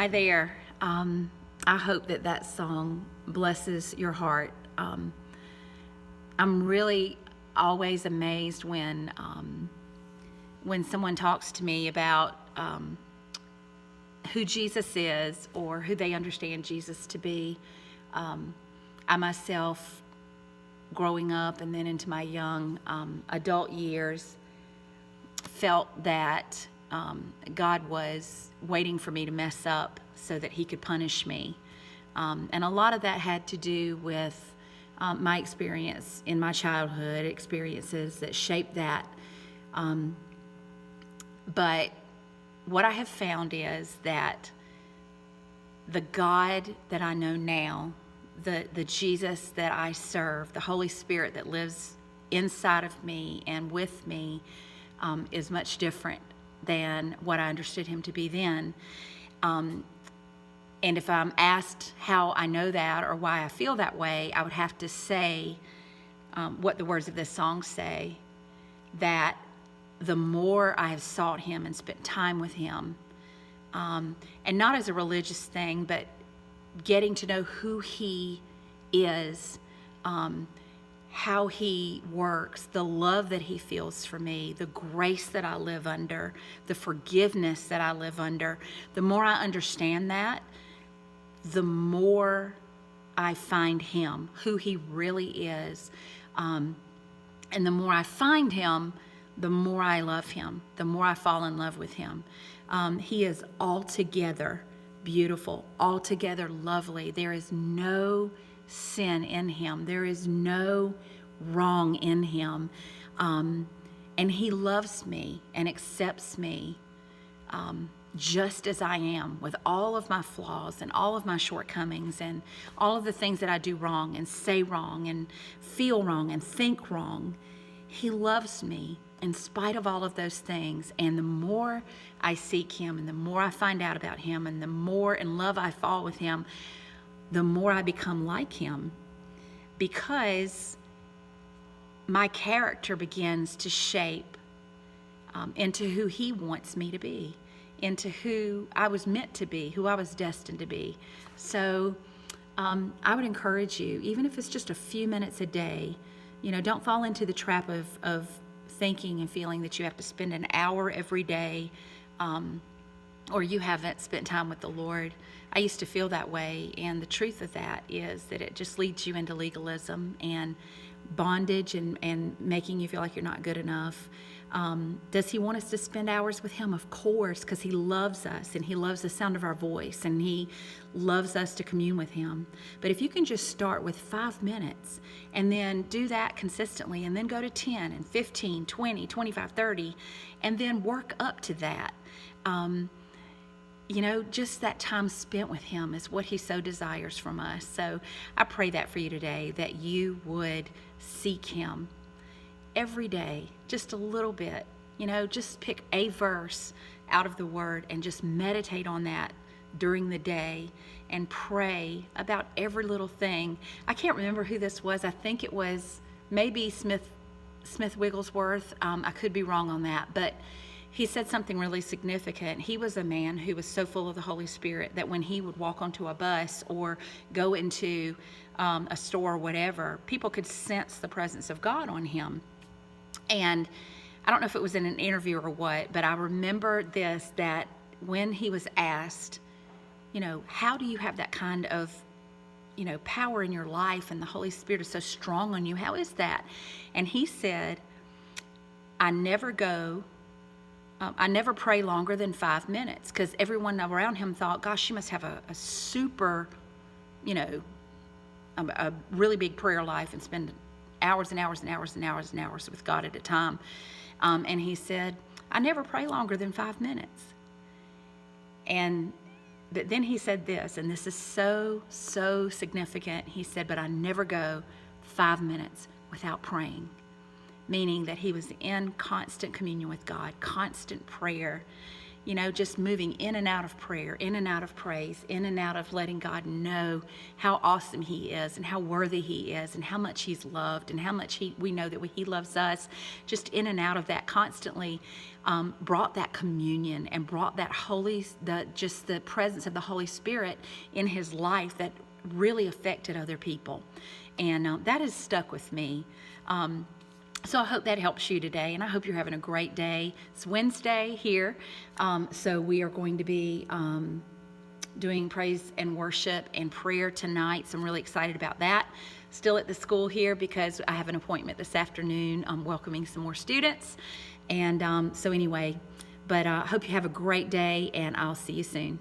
Hi there. I hope that song blesses your heart. I'm really always amazed when someone talks to me about who Jesus is or who they understand Jesus to be. I myself, growing up and then into my young adult years, felt that God was waiting for me to mess up so that he could punish me. And a lot of that had to do with my experience in my childhood, experiences that shaped that. But what I have found is that the God that I know now, the Jesus that I serve, the Holy Spirit that lives inside of me and with me, is much different than what I understood him to be then. And if I'm asked how I know that or why I feel that way, I would have to say what the words of this song say, that the more I have sought him and spent time with him, and not as a religious thing, but getting to know who he is, how he works, the love that he feels for me, the grace that I live under, the forgiveness that I live under, the more I understand that, the more I find him, who he really is. And the more I find him, the more I love him, the more I fall in love with him. He is altogether beautiful, altogether lovely. There is no sin in him. There is no wrong in him. And he loves me and accepts me just as I am, with all of my flaws and all of my shortcomings and all of the things that I do wrong and say wrong and feel wrong and think wrong. He loves me in spite of all of those things. And the more I seek him and the more I find out about him and the more in love I fall with him, the more I become like him, because my character begins to shape into who he wants me to be, into who I was meant to be, who I was destined to be. So I would encourage you, even if it's just a few minutes a day, don't fall into the trap of thinking and feeling that you have to spend an hour every day, or you haven't spent time with the Lord. I used to feel that way, and the truth of that is that it just leads you into legalism and bondage and making you feel like you're not good enough. Does he want us to spend hours with him? Of course, because he loves us and he loves the sound of our voice and he loves us to commune with him. But if you can just start with 5 minutes and then do that consistently and then go to 10 and 15, 20, 25, 30, and then work up to that. Just that time spent with him is what he so desires from us. So I pray that for you today, that you would seek him every day, just a little bit. Just pick a verse out of the Word and just meditate on that during the day and pray about every little thing. I can't remember who this was. I think it was maybe Smith Wigglesworth. I could be wrong on that, but he said something really significant. He was a man who was so full of the Holy Spirit that when he would walk onto a bus or go into a store or whatever, people could sense the presence of God on him. And I don't know if it was in an interview or what, but I remember that when he was asked, how do you have that kind of, power in your life and the Holy Spirit is so strong on you? How is that? And he said, I never pray longer than 5 minutes, because everyone around him thought, gosh, you must have a super, a really big prayer life and spend hours and hours and hours and hours and hours with God at a time. And he said, I never pray longer than 5 minutes. But then he said this, and this is so, so significant. He said, but I never go 5 minutes without praying. Meaning that he was in constant communion with God, constant prayer. just moving in and out of prayer, in and out of praise, in and out of letting God know how awesome he is and how worthy he is and how much he's loved and how much we know that he loves us. Just in and out of that constantly brought that communion and brought that just the presence of the Holy Spirit in his life that really affected other people. And that has stuck with me. So I hope that helps you today, and I hope you're having a great day. It's Wednesday here, so we are going to be doing praise and worship and prayer tonight, so I'm really excited about that. Still at the school here because I have an appointment this afternoon welcoming some more students. And so anyway, but I hope you have a great day, and I'll see you soon.